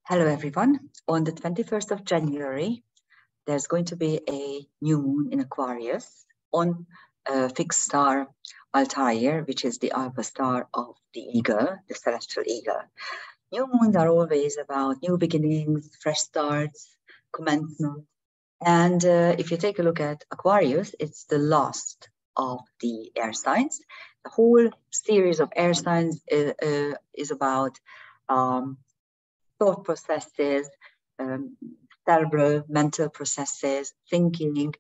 Hello, everyone. On the 21st of January, there's going to be a new moon in Aquarius on fixed star Altair, which is the alpha star of the eagle, the celestial eagle. New moons are always about new beginnings, fresh starts, commencement. And if you take a look at Aquarius, it's the last of the air signs. The whole series of air signs is about thought processes, cerebral, mental processes, thinking,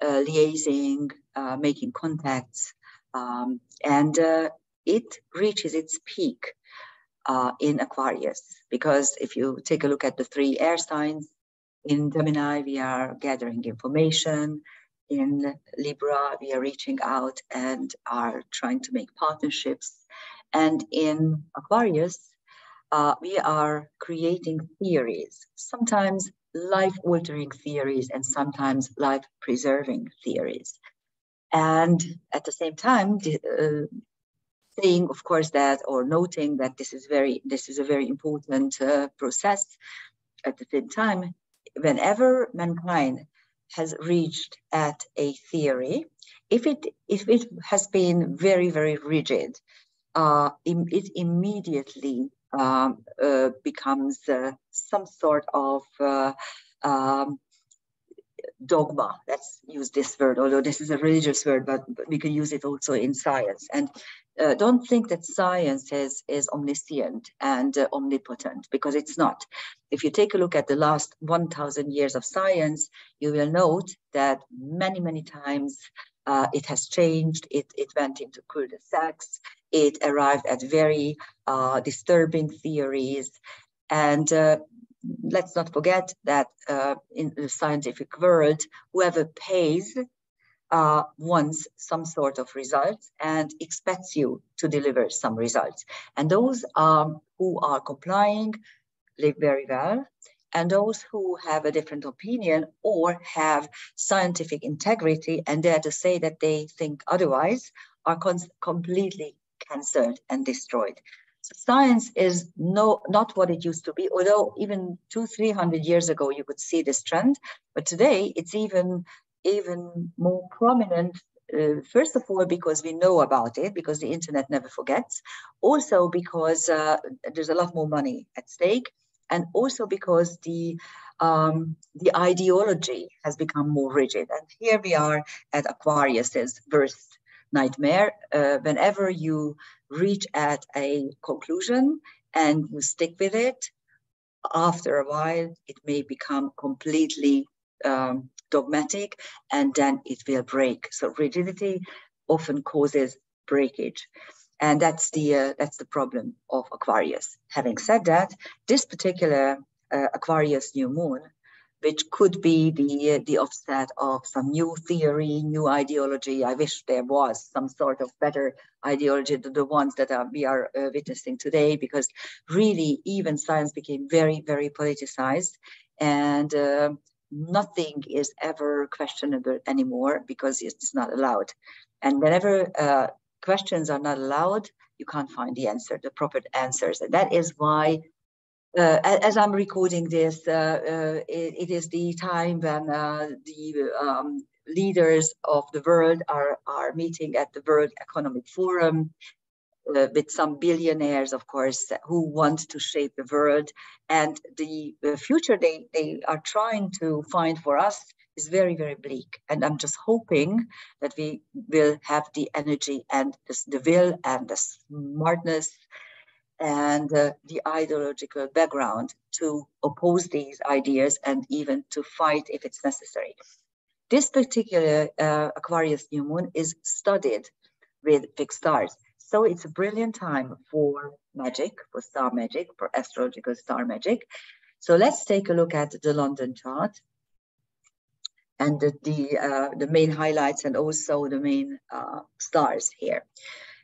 liaising, making contacts, and it reaches its peak in Aquarius. Because if you take a look at the three air signs, in Gemini, we are gathering information. In Libra, we are reaching out and are trying to make partnerships. And in Aquarius, we are creating theories, sometimes life-altering theories and sometimes life-preserving theories. And at the same time, saying, of course, that, or noting that this is a very important process. At the same time, whenever mankind has reached at a theory, if it has been very, very rigid, it immediately becomes some sort of dogma. Let's use this word, although this is a religious word, but we can use it also in science. And don't think that science is omniscient and omnipotent, because it's not. If you take a look at the last 1,000 years of science, you will note that many, many times it has changed. It went into cul-de-sacs. It arrived at very disturbing theories. And let's not forget that in the scientific world, whoever pays wants some sort of results and expects you to deliver some results. And those who are complying live very well. And those who have a different opinion or have scientific integrity and dare to say that they think otherwise are completely cancelled and destroyed. So science is not what it used to be, although even 200-300 years ago you could see this trend, but today it's even more prominent. First of all, because we know about it, because the internet never forgets. Also because there's a lot more money at stake, and also because the ideology has become more rigid. And here we are at Aquarius's worst nightmare. Whenever you reach at a conclusion and you stick with it, after a while it may become completely dogmatic, and then it will break. So rigidity often causes breakage, and that's the problem of Aquarius. Having said that, this particular Aquarius new moon, which could be the offset of some new theory, new ideology. I wish there was some sort of better ideology than the ones that we are witnessing today, because really even science became very, very politicized, and nothing is ever questionable anymore because it's not allowed. And whenever questions are not allowed, you can't find the answer, the proper answers. And that is why as I'm recording this, it is the time when the leaders of the world are meeting at the World Economic Forum with some billionaires, of course, who want to shape the world. And the future they are trying to find for us is very, very bleak. And I'm just hoping that we will have the energy and the will and the smartness and the ideological background to oppose these ideas and even to fight if it's necessary. This particular Aquarius new moon is studied with fixed stars. So it's a brilliant time for magic, for star magic, for astrological star magic. So let's take a look at the London chart and the main highlights and also the main stars here.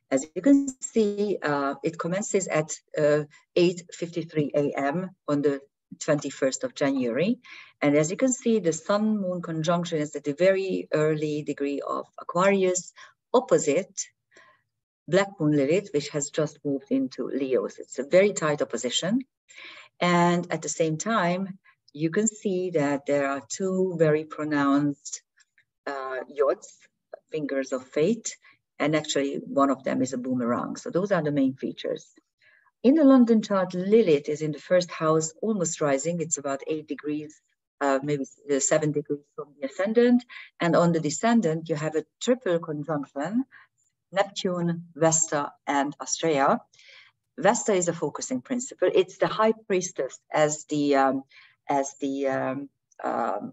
As you can see, it commences at 8:53 a.m. on the 21st of January. And as you can see, the Sun-Moon conjunction is at a very early degree of Aquarius, opposite Black Moon Lilith, which has just moved into Leo. So it's a very tight opposition. And at the same time, you can see that there are two very pronounced yods, fingers of fate, and actually one of them is a boomerang. So those are the main features. In the London chart, Lilith is in the first house, almost rising. It's about 8 degrees, maybe 7 degrees from the ascendant. And on the descendant, you have a triple conjunction, Neptune, Vesta, and Astrea. Vesta is a focusing principle. It's the high priestess as the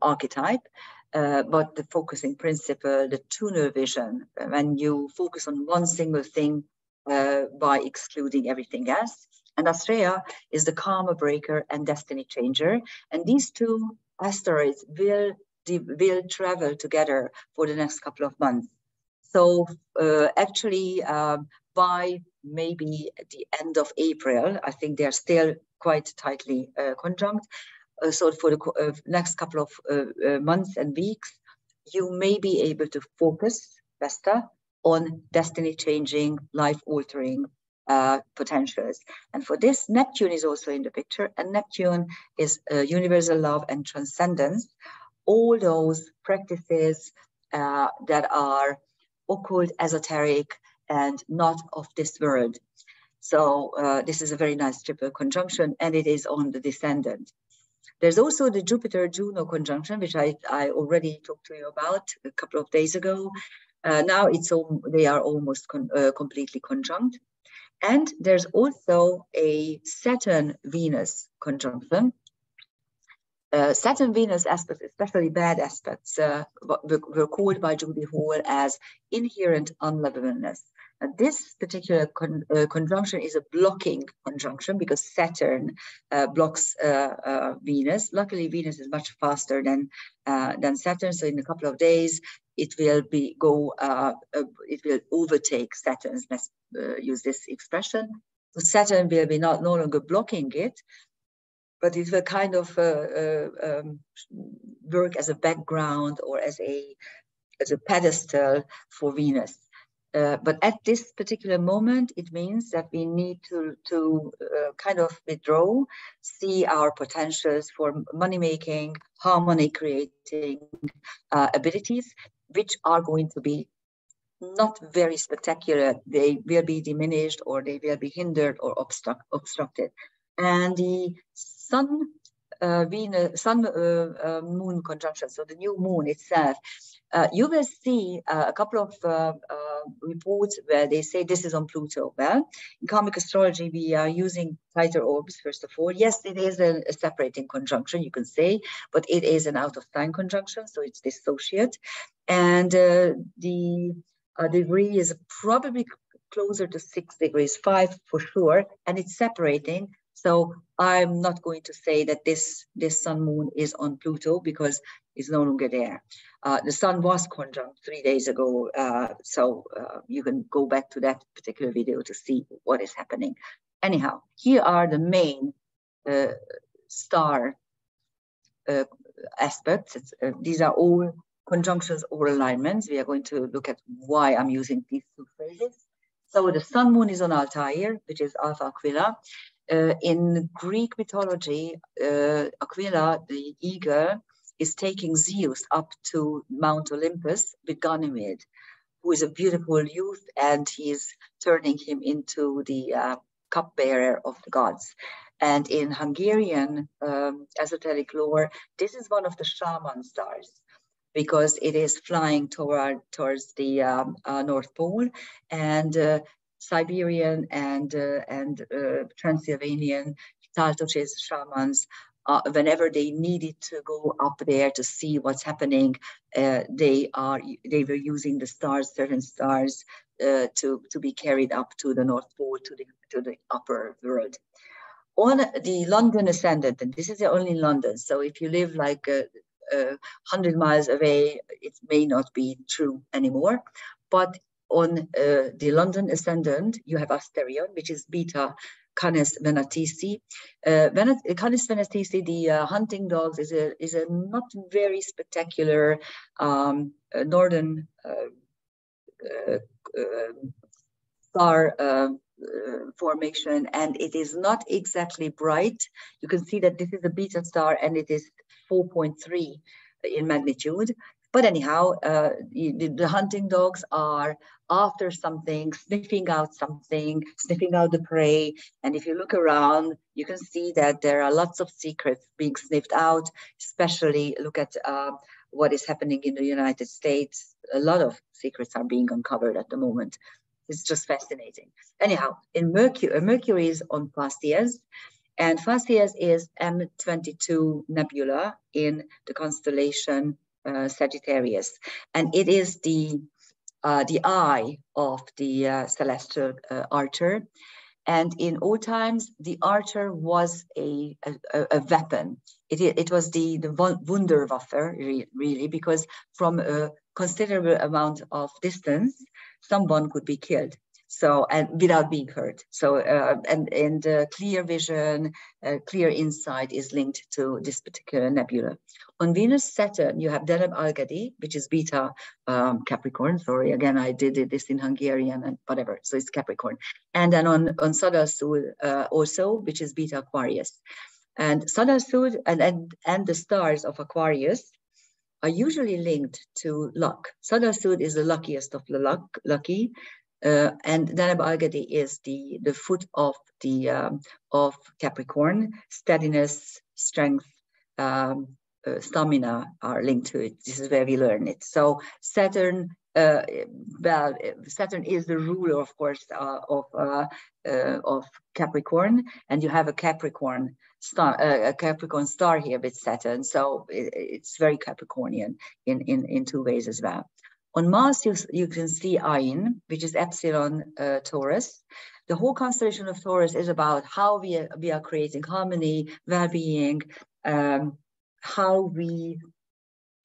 archetype, but the focusing principle, the tunnel vision, when you focus on one single thing by excluding everything else. And Astrea is the karma breaker and destiny changer. And these two asteroids will travel together for the next couple of months. So actually, by maybe at the end of April, I think they're still quite tightly conjunct. So for the next couple of months and weeks, you may be able to focus, Vesta, on destiny-changing, life-altering potentials. And for this, Neptune is also in the picture, and Neptune is universal love and transcendence. All those practices that are occult, esoteric, and not of this world. So this is a very nice triple conjunction, and it is on the descendant. There's also the Jupiter-Juno conjunction, which I already talked to you about a couple of days ago. Now they are almost completely conjunct. And there's also a Saturn-Venus conjunction. Saturn-Venus aspects, especially bad aspects, were called by Judy Hall as inherent unlovableness. This particular conjunction is a blocking conjunction because Saturn blocks Venus. Luckily, Venus is much faster than Saturn, so in a couple of days it will it will overtake Saturn. Let's use this expression. So Saturn will be no longer blocking it, but it will kind of work as a background or as a pedestal for Venus. But at this particular moment, it means that we need to kind of withdraw, see our potentials for money-making, harmony creating abilities, which are going to be not very spectacular. They will be diminished, or they will be hindered or obstructed. And the Sun Moon conjunction, so the new moon itself, you will see a couple of reports where they say this is on Pluto. Well, in karmic astrology, we are using tighter orbs, first of all. Yes, it is a separating conjunction, you can say, but it is an out-of-time conjunction, so it's dissociate. And the degree is probably closer to 6 degrees, 5 for sure, and it's separating. So I'm not going to say that this Sun Moon is on Pluto because it's no longer there. The Sun was conjunct 3 days ago, so you can go back to that particular video to see what is happening. Anyhow, here are the main star aspects. These are all conjunctions or alignments. We are going to look at why I'm using these two phrases. So the Sun Moon is on Altair, which is Alpha Aquila. In Greek mythology, Aquila, the eagle, is taking Zeus up to Mount Olympus with Ganymede, who is a beautiful youth, and he's turning him into the cupbearer of the gods. And in Hungarian esoteric lore, this is one of the shaman stars because it is flying towards the North Pole, and Siberian and Transylvanian Taltoches shamans, whenever they needed to go up there to see what's happening, they were using the stars, certain stars, to be carried up to the North Pole, to the upper world. On the London Ascendant, and this is only London, so if you live like 100 miles away, it may not be true anymore. But on the London Ascendant, you have Asterion, which is Beta Canis Venatici. Canis Venatici, the hunting dogs, is a not very spectacular northern star formation, and it is not exactly bright. You can see that this is a beta star and it is 4.3 in magnitude. But anyhow, the hunting dogs are after something, sniffing out something, sniffing out the prey. And if you look around, you can see that there are lots of secrets being sniffed out, especially look at what is happening in the United States. A lot of secrets are being uncovered at the moment. It's just fascinating. Anyhow, in Mercury is on Phasties, and Phasties is M22 nebula in the constellation Sagittarius, and it is the eye of the celestial archer. And in old times, the archer was a weapon. It was the Wunderwaffe, really, because from a considerable amount of distance, someone could be killed. So, and without being hurt. So, and clear vision, clear insight is linked to this particular nebula. On Venus, Saturn, you have Deneb Algadi, which is beta Capricorn. Sorry, again, I did this in Hungarian and whatever. So it's Capricorn. And then on Solar Sul also, which is beta Aquarius. And Solar Sul and the stars of Aquarius are usually linked to luck. Solar Sul is the luckiest of the lucky. And Deneb Algadi is the foot of the of Capricorn. Steadiness, strength, stamina are linked to it. This is where we learn it. So Saturn, well, Saturn is the ruler, of course, of Capricorn, and you have a Capricorn star here with Saturn. So it's very Capricornian in two ways as well. On Mars, you can see Ayin, which is Epsilon Taurus. The whole constellation of Taurus is about how we are creating harmony, well-being,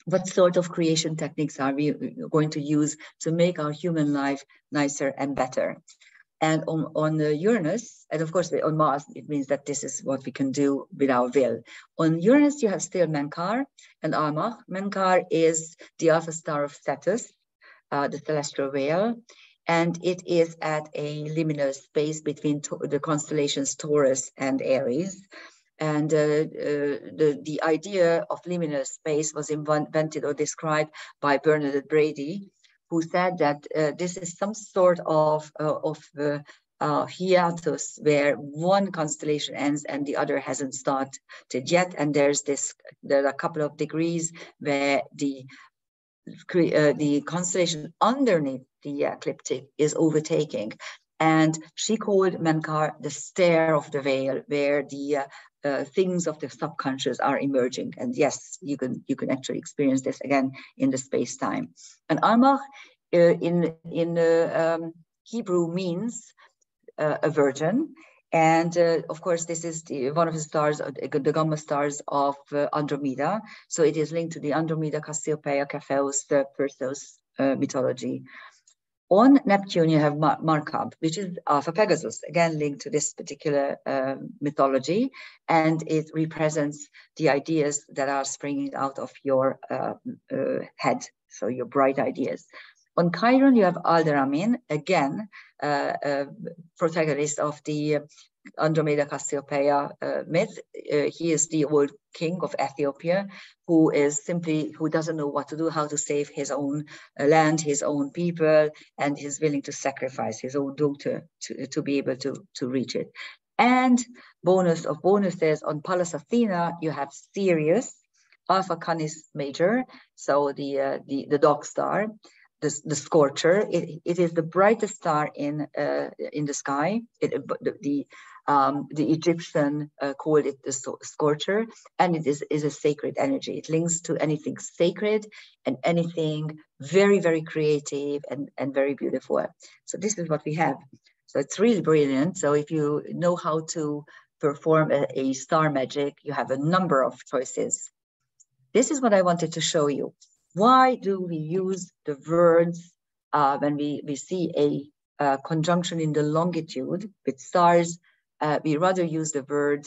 what sort of creation techniques are we going to use to make our human life nicer and better. And on Uranus, and of course on Mars, it means that this is what we can do with our will. On Uranus, you have still Menkar and Almach. Menkar is the alpha star of Cetus, the celestial whale, and it is at a liminal space between the constellations Taurus and Aries. And the idea of liminal space was invented or described by Bernadette Brady, who said that this is some sort of hiatus where one constellation ends and the other hasn't started yet. And there are a couple of degrees where the constellation underneath the ecliptic is overtaking. And she called Menkar the stair of the veil, where the things of the subconscious are emerging. And yes, you can actually experience this again in the space-time. And Almach in Hebrew means a virgin. And of course, this is one of the stars, the gamma stars of Andromeda. So it is linked to the Andromeda, Cassiopeia, Cepheus, Perseus mythology. On Neptune, you have Markab, which is Alpha Pegasus, again linked to this particular mythology, and it represents the ideas that are springing out of your head, so your bright ideas. On Chiron, you have Alderamin, again, protagonist of the Andromeda Cassiopeia myth. He is the old king of Ethiopia who doesn't know what to do, how to save his own land, his own people, and is willing to sacrifice his own daughter to be able to reach it. And bonus of bonuses, on Pallas Athena, you have Sirius, Alpha Canis Major, so the dog star, the scorcher. It is the brightest star in the sky. The Egyptian called it the scorcher, and it is a sacred energy. It links to anything sacred and anything very, very creative and very beautiful. So this is what we have. So it's really brilliant. So if you know how to perform a star magic, you have a number of choices. This is what I wanted to show you. Why do we use the words when we see a conjunction in the longitude with stars? We rather use the word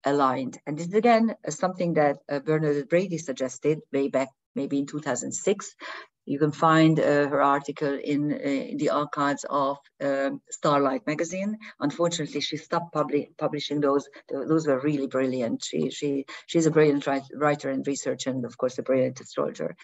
aligned. And this is again something that Bernadette Brady suggested way back, maybe in 2006. You can find her article in the archives of Starlight magazine. Unfortunately, she stopped publishing those. Those were really brilliant. She's a brilliant writer and researcher, and of course, a brilliant astrologer.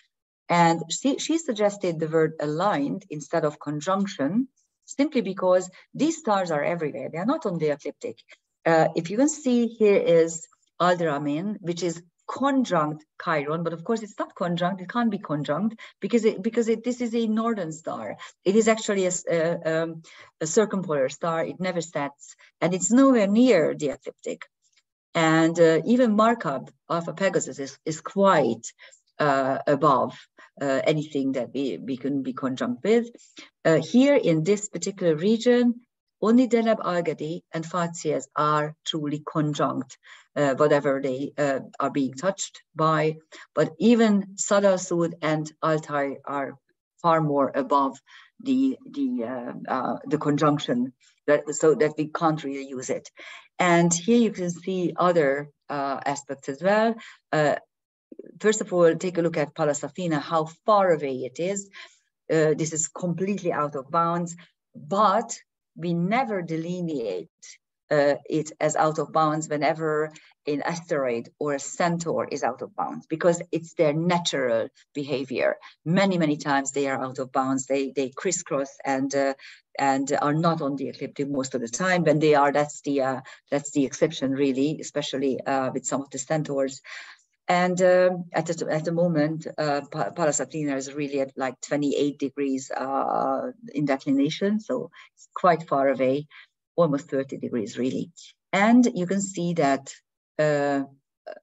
And she suggested the word aligned instead of conjunction, simply because these stars are everywhere. They are not only ecliptic. If you can see, here is Alderamin, which is conjunct Chiron, but of course it's not conjunct. It can't be conjunct because this is a northern star. It is actually a circumpolar star. It never sets, and it's nowhere near the ecliptic. And even Markab Alpha Pegasus is quite above anything that we can be conjunct with. Here in this particular region, only Deneb Algadi and Facies are truly conjunct, whatever they are being touched by. But even Sadal Sud and Altai are far more above the conjunction, so that we can't really use it. And here you can see other aspects as well. First of all, take a look at Pallas Athena, how far away it is. This is completely out of bounds, but we never delineate it as out of bounds whenever an asteroid or a centaur is out of bounds, because it's their natural behavior. Many times they are out of bounds. They crisscross and are not on the ecliptic most of the time. When they are, that's the exception, really, especially with some of the centaurs. And at the moment, Pallas Athena is really at like 28 degrees in declination, so it's quite far away, almost 30 degrees really. And you can see that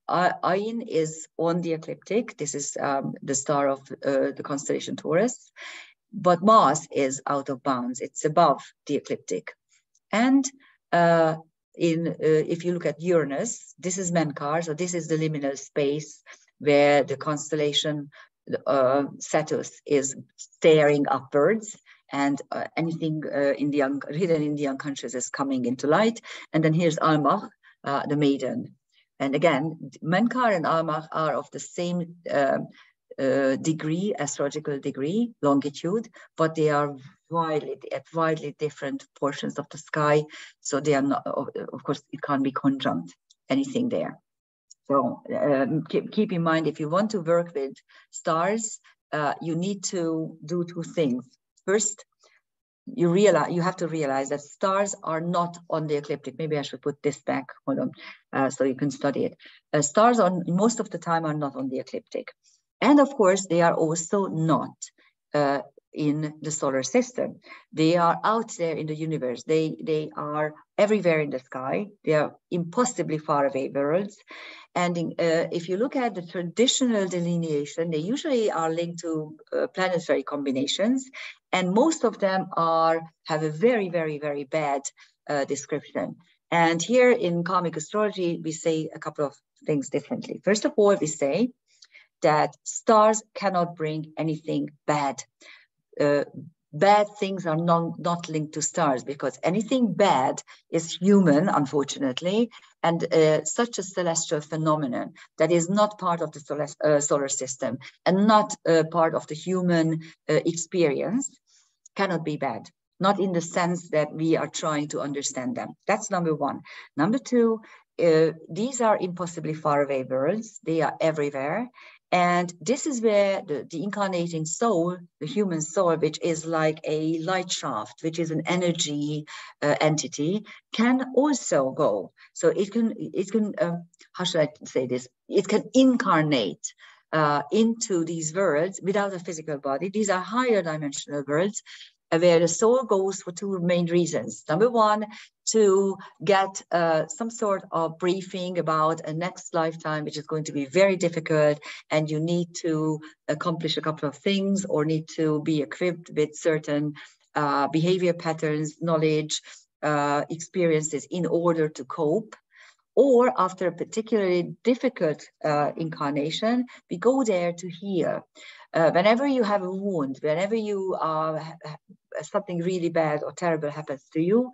Ayin is on the ecliptic. This is the star of the constellation Taurus, but Mars is out of bounds. It's above the ecliptic. And if you look at Uranus, this is Menkar, so this is the liminal space where the constellation Cetus is staring upwards, and anything hidden in the unconscious is coming into light. And then here's Almach, the maiden. And again, Menkar and Almach are of the same degree, astrological degree, longitude, but they are at widely different portions of the sky. So they are not, of course, it can't be conjunct anything there. So keep in mind, if you want to work with stars, you need to do two things. First, you have to realize that stars are not on the ecliptic. Maybe I should put this back, hold on, so you can study it. Stars most of the time are not on the ecliptic. And of course, they are also not in the solar system. They are out there in the universe. They are everywhere in the sky. They are impossibly far away worlds. And if you look at the traditional delineation, they usually are linked to planetary combinations. And most of them have a very, very, very bad description. And here in karmic astrology, we say a couple of things differently. First of all, we say that stars cannot bring anything bad. Bad things are not linked to stars, because anything bad is human, unfortunately, and such a celestial phenomenon that is not part of the solar system and not part of the human experience cannot be bad. Not in the sense that we are trying to understand them. That's number one. Number two, these are impossibly far away worlds. They are everywhere. And this is where the incarnating soul, the human soul, which is like a light shaft, which is an energy entity, can also go. So it can how should I say this? It can incarnate into these worlds without a physical body. These are higher dimensional worlds, where the soul goes for two main reasons. Number one, to get some sort of briefing about a next lifetime, which is going to be very difficult, and you need to accomplish a couple of things or need to be equipped with certain behavior patterns, knowledge, experiences in order to cope. Or after a particularly difficult incarnation, we go there to heal. Whenever you have a wound, whenever you something really bad or terrible happens to you,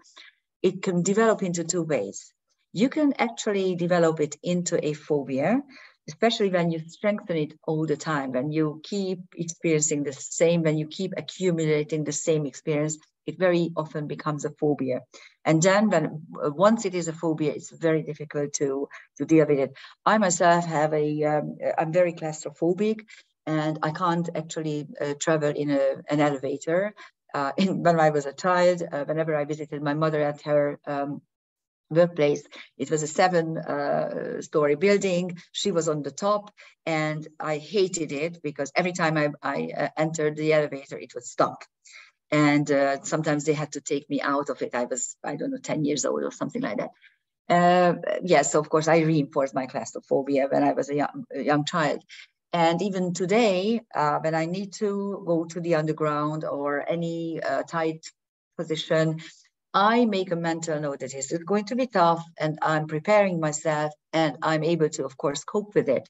it can develop into two ways. You can actually develop it into a phobia. especially when you strengthen it all the time, when you keep experiencing the same, when you keep accumulating the same experience, it very often becomes a phobia. And then when once it is a phobia, it's very difficult to deal with it. I myself have I'm very claustrophobic, and I can't actually travel in an elevator. When I was a child, whenever I visited my mother at her workplace, it was a 7-story building. She was on the top, and I hated it because every time I entered the elevator, it would stop. And sometimes they had to take me out of it. I was, I don't know, 10 years old or something like that. Yes, of course, I reinforced my claustrophobia when I was a young child. And even today, when I need to go to the underground or any tight position, I make a mental note that it's going to be tough, and I'm preparing myself, and I'm able to, of course, cope with it.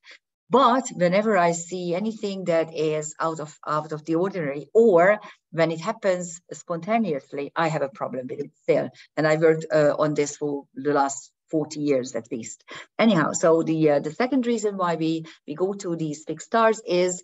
But whenever I see anything that is out of the ordinary, or when it happens spontaneously, I have a problem with it still. And I worked on this for the last 40 years at least. Anyhow, so the second reason why we go to these fixed stars is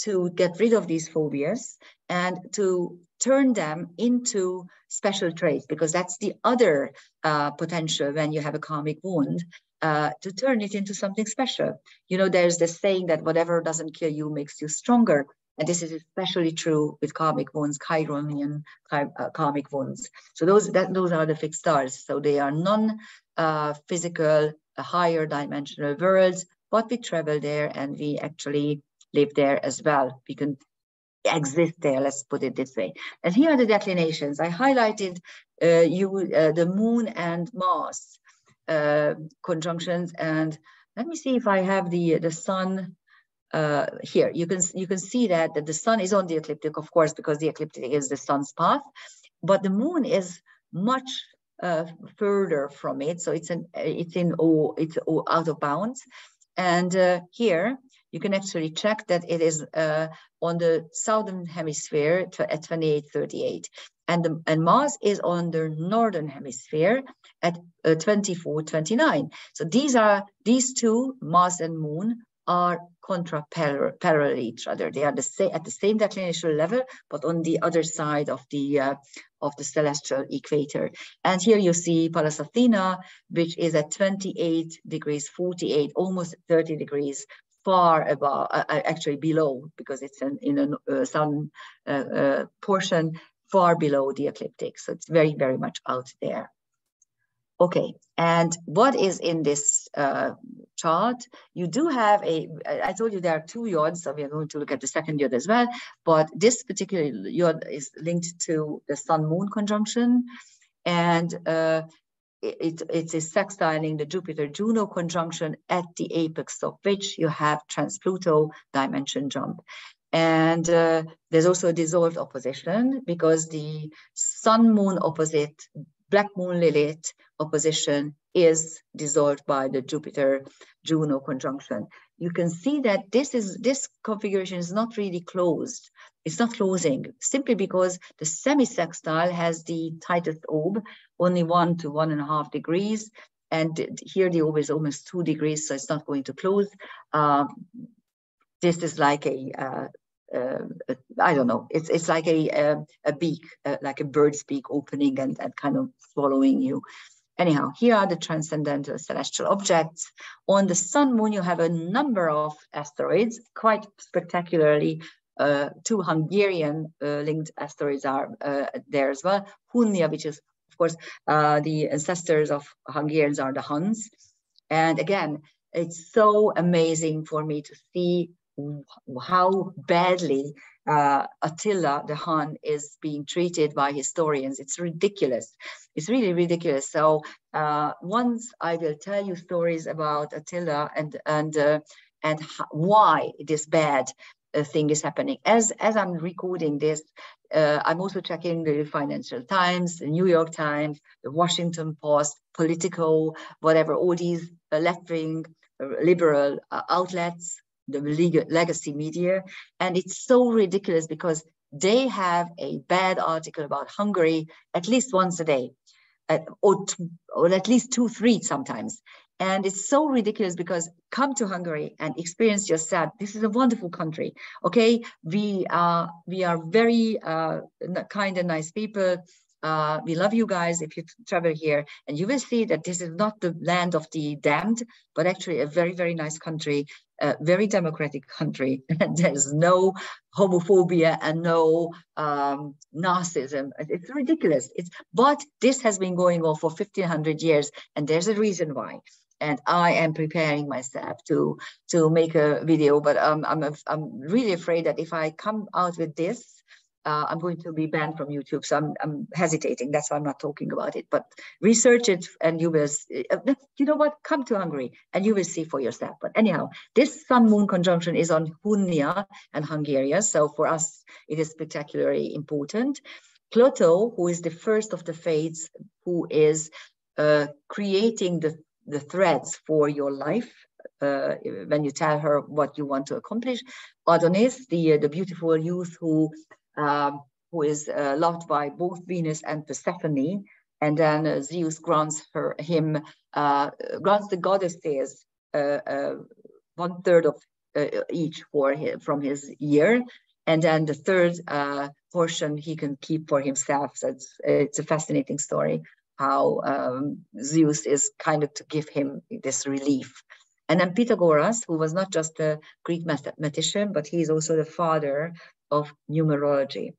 to get rid of these phobias and to turn them into special traits, because that's the other potential when you have a karmic wound, to turn it into something special. You know, there's this saying that whatever doesn't kill you makes you stronger. And this is especially true with karmic wounds, Chironian karmic wounds. So those are the fixed stars. So they are non-physical, higher dimensional worlds, but we travel there and we actually live there as well. We can exist there, let's put it this way. And here are the declinations. I highlighted the Moon and Mars conjunctions, and let me see if I have the Sun here. You can see that the Sun is on the ecliptic, of course, because the ecliptic is the Sun's path, but the Moon is much further from it, so it's out of bounds. And here you can actually check that it is on the southern hemisphere at 2838, and Mars is on the northern hemisphere at 2429. So these two, Mars and Moon, are parallel each other. They are at the same declination level, but on the other side of the celestial equator. And here you see Pallas Athena, which is at 28 degrees 48, almost 30 degrees far above, actually below, because it's in a southern portion, far below the ecliptic. So it's very, very much out there. Okay, and what is in this chart? You do have I told you there are 2 yods, so we are going to look at the second yod as well, but this particular yod is linked to the Sun-Moon conjunction, and it is sextiling the Jupiter-Juno conjunction, at the apex of which you have trans-Pluto dimension jump. And there's also a dissolved opposition, because the Sun-Moon opposite Black Moon Lilith opposition is dissolved by the Jupiter-Juno conjunction. You can see that this configuration is not really closed. It's not closing, simply because the semi-sextile has the tightest orb, only 1 to 1.5 degrees. And here the orb is almost 2 degrees, so it's not going to close. This is like I don't know, it's like a beak, like a bird's beak opening and kind of swallowing you. Anyhow, here are the transcendental celestial objects. On the Sun Moon, you have a number of asteroids, quite spectacularly. 2 Hungarian linked asteroids are there as well. Hunia, which is, of course, the ancestors of Hungarians are the Huns. And again, it's so amazing for me to see how badly Attila the Hun is being treated by historians. It's ridiculous. It's really ridiculous. So once I will tell you stories about Attila and why this bad thing is happening. As I'm recording this, I'm also checking the Financial Times, the New York Times, the Washington Post, Politico, whatever, all these left-wing liberal outlets, the legacy media. And it's so ridiculous because they have a bad article about Hungary at least once a day, or at least 2, 3 sometimes. And it's so ridiculous because come to Hungary and experience yourself. This is a wonderful country. Okay, we are very kind and nice people. We love you guys if you travel here, and you will see that this is not the land of the damned, but actually a very, very nice country, a very democratic country. And there's no homophobia and no narcissism. It's ridiculous. But this has been going on for 1,500 years, and there's a reason why. And I am preparing myself to make a video, but I'm really afraid that if I come out with this, I'm going to be banned from YouTube. So I'm hesitating. That's why I'm not talking about it. But research it, and you will. You know what? Come to Hungary, and you will see for yourself. But anyhow, this Sun-Moon conjunction is on Hunnia and Hungaria. So for us, it is spectacularly important. Pluto, who is the first of the fates, who is creating the threads for your life, when you tell her what you want to accomplish. Adonis, the beautiful youth who is loved by both Venus and Persephone, and then Zeus grants grants the goddesses 1/3 of each from his year, and then the third portion he can keep for himself. So it's a fascinating story how Zeus is kind of to give him this relief. And then Pythagoras, who was not just a Greek mathematician, but he is also the father of numerology.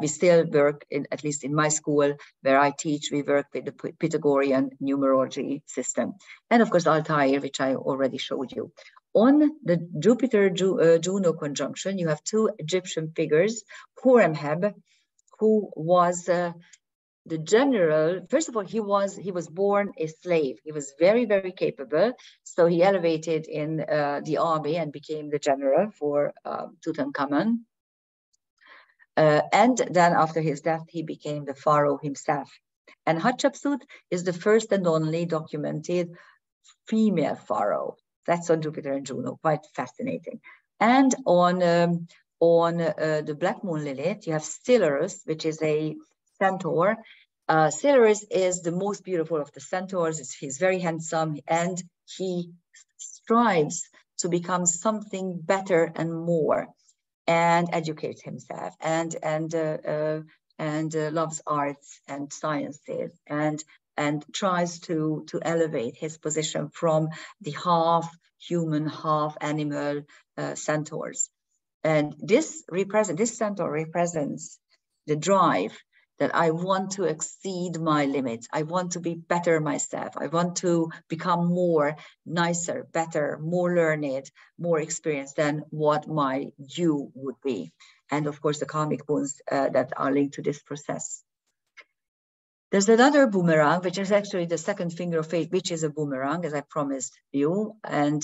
We still work, at least in my school where I teach, we work with the Pythagorean numerology system. And of course, Altair, which I already showed you. On the Jupiter-Juno conjunction, you have two Egyptian figures, Horemheb, who was the general. First of all, he was born a slave. He was very, very capable. So he elevated in the army and became the general for Tutankhamun. And then after his death, he became the pharaoh himself. And Hatshepsut is the first and only documented female pharaoh. That's on Jupiter and Juno, quite fascinating. And on the Black Moon Lilith, you have Silurus, which is a centaur. Silurus is the most beautiful of the centaurs. He's very handsome, and he strives to become something better and more, and educates himself, and loves arts and sciences, and tries to elevate his position from the half human, half animal centaurs. And this centaur represents the drive that I want to exceed my limits. I want to be better myself. I want to become more nicer, better, more learned, more experienced than what my you would be. And of course, the karmic wounds that are linked to this process. There's another boomerang, which is actually the second finger of fate, which is a boomerang, as I promised you. And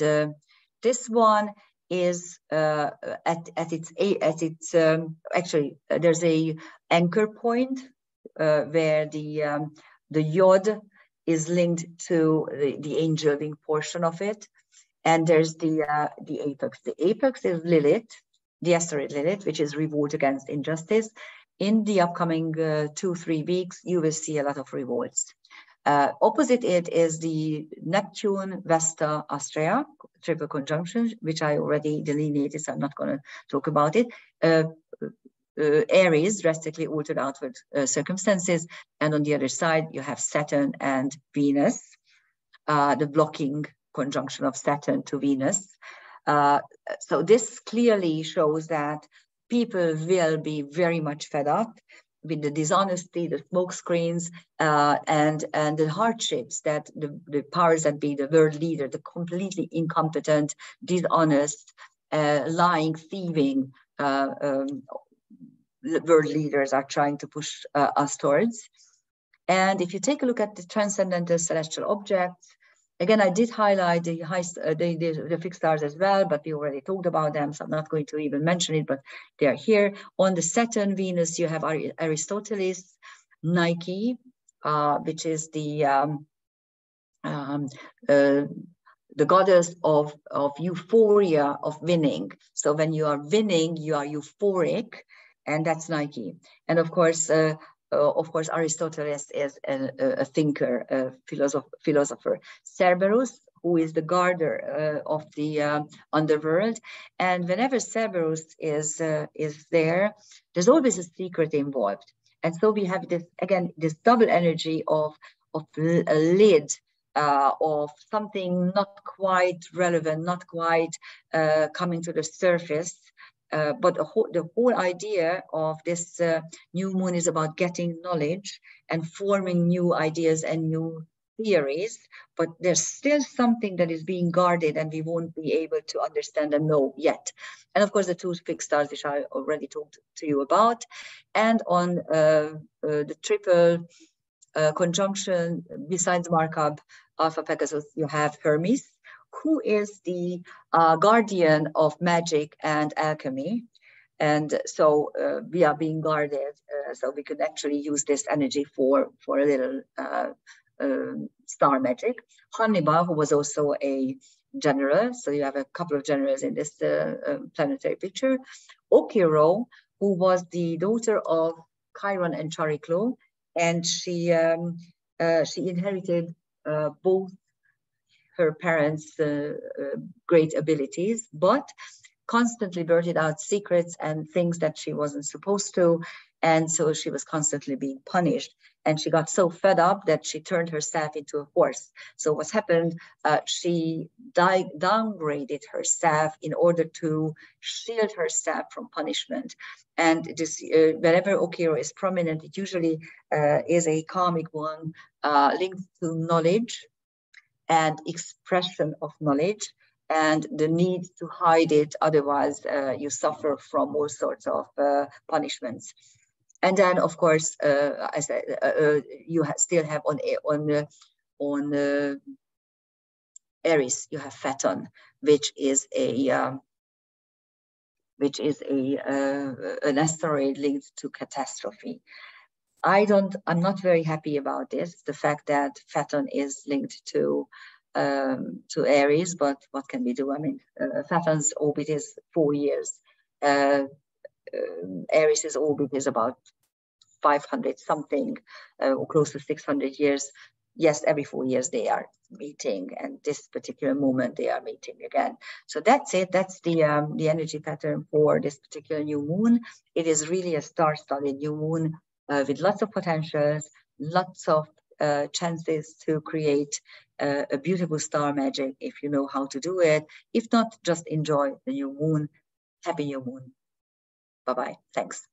this one is actually there's a anchor point where the yod is linked to the angel wing portion of it, and there's the apex. The apex is Lilith, the asteroid Lilith, which is revolt against injustice. In the upcoming 2-3 weeks, you will see a lot of revolts. Opposite it is the Neptune, Vesta, Astrea triple conjunction, which I already delineated, so I'm not going to talk about it. Aries, drastically altered outward circumstances, and on the other side, you have Saturn and Venus, the blocking conjunction of Saturn to Venus. So this clearly shows that people will be very much fed up with the dishonesty, the smoke screens, and the hardships that the powers that be, the world leader, the completely incompetent, dishonest, lying, thieving world leaders are trying to push us towards. And if you take a look at the transcendental celestial objects, again, I did highlight the fixed stars as well, but we already talked about them, so I'm not going to even mention it, but they are here. On the Saturn, Venus, you have Aristoteles, Nike, which is the goddess of euphoria, of winning. So when you are winning, you are euphoric, and that's Nike. And of course, of course, Aristotle is a thinker, a philosopher. Cerberus, who is the guarder of the underworld, and whenever Cerberus is there, there's always a secret involved, and so we have this again, this double energy of a lid. Of something not quite relevant, not quite coming to the surface. But the whole idea of this new moon is about getting knowledge and forming new ideas and new theories, but there's still something that is being guarded and we won't be able to understand and know yet. And of course, the two fixed stars, which I already talked to you about. And on the triple conjunction, besides Markup, Alpha Pegasus, you have Hermes, who is the guardian of magic and alchemy. And so we are being guarded, so we could actually use this energy for a little star magic. Hannibal, who was also a general, so you have a couple of generals in this planetary picture. Okiro, who was the daughter of Chiron and Chariklo, and she inherited both her parents' great abilities, but constantly blurted out secrets and things that she wasn't supposed to. And so she was constantly being punished. And she got so fed up that she turned herself into a horse. So what's happened, she downgraded herself in order to shield herself from punishment. And this, whenever Okiro is prominent, it usually is a karmic one linked to knowledge and expression of knowledge and the need to hide it. Otherwise, you suffer from all sorts of punishments. And then, of course, as you still have on Aries, you have Phaethon, which is an asteroid linked to catastrophe. I'm not very happy about this, the fact that Phaethon is linked to Aries, but what can we do? I mean, Phaethon's orbit is 4 years. Aries' orbit is about 500 something, or close to 600 years. Yes, every 4 years they are meeting, and this particular moment they are meeting again. So that's it. That's the energy pattern for this particular new moon. It is really a star-studded new moon with lots of potentials, lots of chances to create a beautiful star magic if you know how to do it. If not, just enjoy the new moon. Happy new moon. Bye-bye. Thanks.